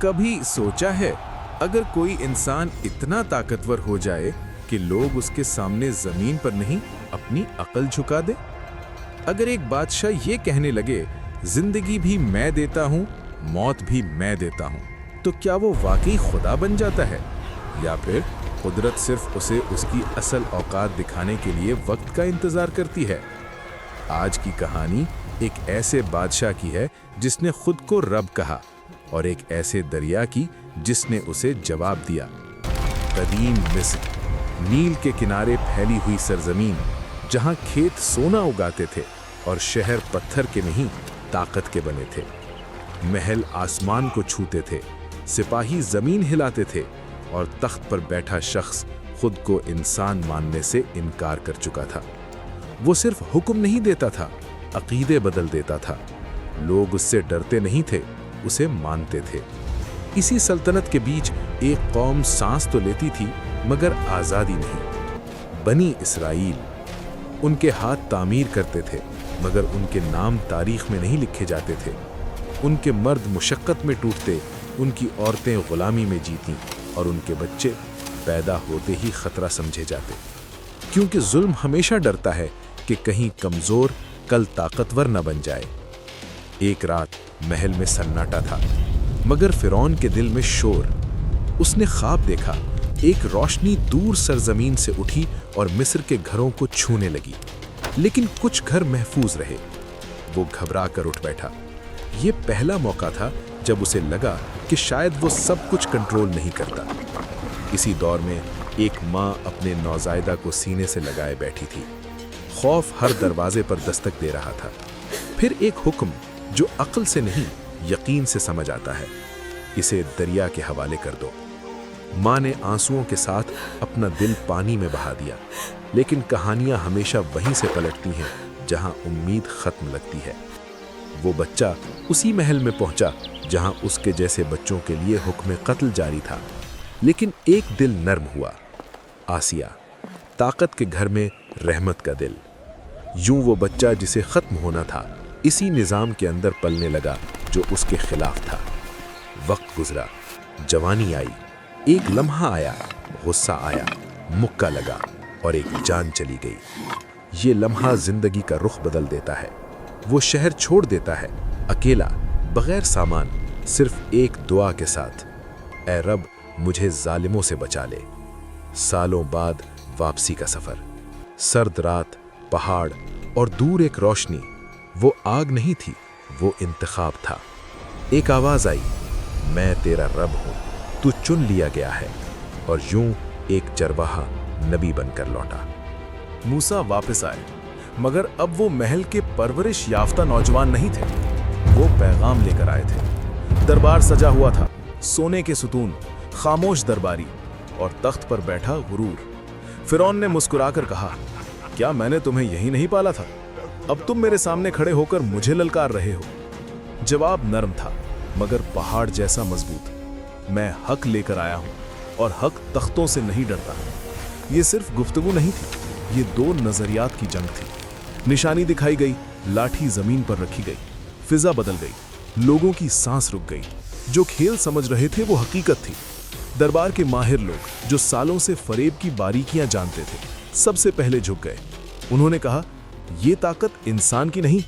कभी सोचा है अगर कोई इंसान इतना ताकतवर हो जाए कि लोग उसके सामने जमीन पर नहीं अपनी अकल झुका दे? अगर एक बादशाह ये कहने लगे जिंदगी भी मैं देता हूँ, मौत भी मैं देता हूँ, तो क्या वो वाकई खुदा बन जाता है या फिर कुदरत सिर्फ उसे उसकी असल औकात दिखाने के लिए वक्त का इंतजार करती है? आज की कहानी एक ऐसे बादशाह की है जिसने खुद को रब कहा और एक ऐसे दरिया की जिसने उसे जवाब दिया। कदीम मिस्र, नील के किनारे फैली हुई सरजमीन जहां खेत सोना उगाते थे और शहर पत्थर के नहीं ताकत के बने थे। महल आसमान को छूते थे, सिपाही जमीन हिलाते थे और तख्त पर बैठा शख्स खुद को इंसान मानने से इनकार कर चुका था। वो सिर्फ हुक्म नहीं देता था, अकीदे बदल देता था। लोग उससे डरते नहीं थे, उसे मानते थे। इसी सल्तनत के बीच एक कौम सांस तो लेती थी मगर आज़ादी नहीं। बनी इस्राइल, उनके हाथ तामीर करते थे मगर उनके नाम तारीख में नहीं लिखे जाते थे। उनके मर्द मुशक्कत में टूटते, उनकी औरतें गुलामी में जीतीं और उनके बच्चे पैदा होते ही खतरा समझे जाते। क्योंकि जुल्म हमेशा डरता है कि कहीं कमजोर कल ताकतवर न बन जाए। एक रात महल में सन्नाटा था मगर फिरौन के दिल में शोर। उसने ख्वाब देखा, एक रोशनी दूर सरजमीन से उठी और मिस्र के घरों को छूने लगी, लेकिन कुछ घर महफूज रहे। वो घबरा कर उठ बैठा। ये पहला मौका था जब उसे लगा कि शायद वो सब कुछ कंट्रोल नहीं करता। इसी दौर में एक माँ अपने नौजायदा को सीने से लगाए बैठी थी। खौफ हर दरवाजे पर दस्तक दे रहा था। फिर एक हुक्म जो अक्ल से नहीं यकीन से समझ आता है, इसे दरिया के हवाले कर दो। माँ ने आंसुओं के साथ अपना दिल पानी में बहा दिया, लेकिन कहानियां हमेशा वहीं से पलटती हैं जहां उम्मीद खत्म लगती है। वो बच्चा उसी महल में पहुंचा जहां उसके जैसे बच्चों के लिए हुक्म कत्ल जारी था, लेकिन एक दिल नर्म हुआ। आसिया, ताकत के घर में रहमत का दिल। यूं वो बच्चा जिसे खत्म होना था इसी निज़ाम के अंदर पलने लगा जो उसके खिलाफ था। वक्त गुजरा, जवानी आई, एक लम्हा आया, गुस्सा आया, मुक्का लगा और एक जान चली गई। ये लम्हा जिंदगी का रुख बदल देता है। वो शहर छोड़ देता है, अकेला, बगैर सामान, सिर्फ एक दुआ के साथ, ऐ रब मुझे जालिमों से बचा ले। सालों बाद वापसी का सफर, सर्द रात, पहाड़ और दूर एक रोशनी। वो आग नहीं थी, वो इंतखाब था। एक आवाज आई, मैं तेरा रब हूं, तू चुन लिया गया है। और यूं एक चरवाहा नबी बनकर लौटा। मूसा वापस आए, मगर अब वो महल के परवरिश याफ्ता नौजवान नहीं थे। वो पैगाम लेकर आए थे। दरबार सजा हुआ था, सोने के सुतून, खामोश दरबारी और तख्त पर बैठा गुरूर। फिरौन ने मुस्कुराकर कहा, क्या मैंने तुम्हें यही नहीं पाला था? अब तुम मेरे सामने खड़े होकर मुझे ललकार रहे हो। जवाब नरम था मगर पहाड़ जैसा मजबूत। मैं हक लेकर आया हूं और हक तख्तों से नहीं डरता। ये सिर्फ गुफ्तगू नहीं थी, ये दो नजरियात की जंग थी। निशानी दिखाई गई, लाठी जमीन पर रखी गई, फिजा बदल गई, लोगों की सांस रुक गई। जो खेल समझ रहे थे वो हकीकत थी। दरबार के माहिर लोग जो सालों से फरेब की बारीकियां जानते थे, सबसे पहले झुक गए। उन्होंने कहा, ये ताकत इंसान की नहीं,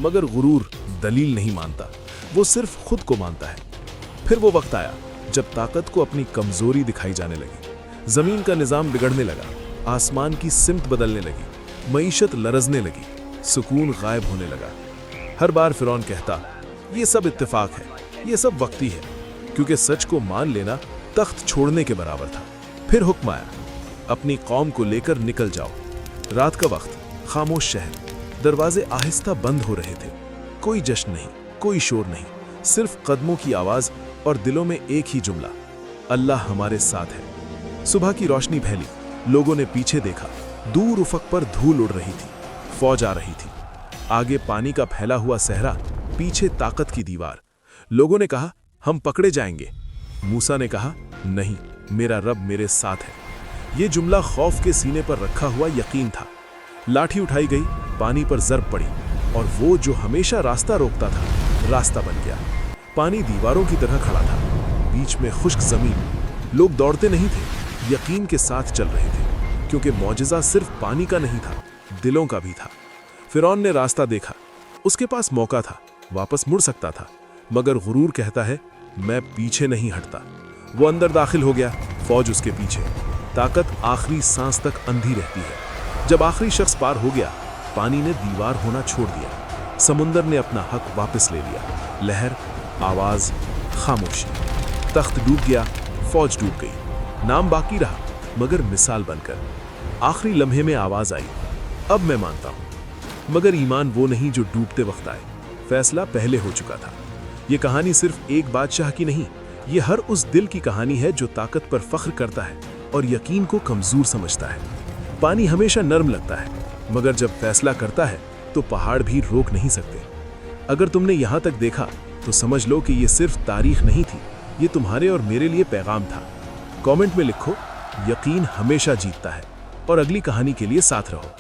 मगर गुरूर दलील नहीं मानता, वो सिर्फ खुद को मानता है। फिर वो वक्त आया जब ताकत को अपनी कमजोरी दिखाई जाने लगी। जमीन का निजाम बिगड़ने लगा, आसमान की सिमत बदलने लगी, मईशत लरजने लगी, सुकून गायब होने लगा। हर बार फिरौन कहता, ये सब इत्तेफाक है, ये सब वक्ती है, क्योंकि सच को मान लेना तख्त छोड़ने के बराबर था। फिर हुक्म आया, अपनी कौम को लेकर निकल जाओ। रात का वक्त, खामोश शहर, दरवाजे आहिस्ता बंद हो रहे थे। कोई जश्न नहीं, कोई शोर नहीं, सिर्फ कदमों की आवाज और दिलों में एक ही जुमला, अल्लाह हमारे साथ है। सुबह की रोशनी फैली, लोगों ने पीछे देखा। दूर उफक पर धूल उड़ रही थी, फौज आ रही थी। आगे पानी का फैला हुआ सहरा, पीछे ताकत की दीवार। लोगों ने कहा, हम पकड़े जाएंगे। मूसा ने कहा, नहीं, मेरा रब मेरे साथ है। ये जुमला खौफ के सीने पर रखा हुआ यकीन था। लाठी उठाई गई, पानी पर जरब पड़ी और वो जो हमेशा रास्ता रोकता था, रास्ता बन गया। पानी दीवारों की तरह खड़ा था, बीच में खुश्क जमीन। लोग दौड़ते नहीं थे, यकीन के साथ चल रहे थे, क्योंकि मौजिज़ा सिर्फ पानी का नहीं था, दिलों का भी था। फिरौन ने रास्ता देखा, उसके पास मौका था, वापस मुड़ सकता था, मगर गुरूर कहता है मैं पीछे नहीं हटता। वो अंदर दाखिल हो गया, फौज उसके पीछे। ताकत आखिरी सांस तक अंधी रहती है। जब आखिरी शख्स पार हो गया, पानी ने दीवार होना छोड़ दिया। समुंदर ने अपना हक वापस ले लिया। लहर, आवाज, खामोशी। तख्त डूब गया, फौज डूब गई। नाम बाकी रहा, मगर मिसाल बनकर। आखिरी लम्हे में आवाज आई, अब मैं मानता हूं। मगर ईमान वो नहीं जो डूबते वक्त आए। फैसला पहले हो चुका था। ये कहानी सिर्फ एक बादशाह की नहीं, ये हर उस दिल की कहानी है जो ताकत पर फख्र करता है और यकीन को कमजोर समझता है। पानी हमेशा नर्म लगता है, मगर जब फैसला करता है तो पहाड़ भी रोक नहीं सकते। अगर तुमने यहां तक देखा तो समझ लो कि ये सिर्फ तारीख नहीं थी, ये तुम्हारे और मेरे लिए पैगाम था। कमेंट में लिखो, यकीन हमेशा जीतता है, और अगली कहानी के लिए साथ रहो।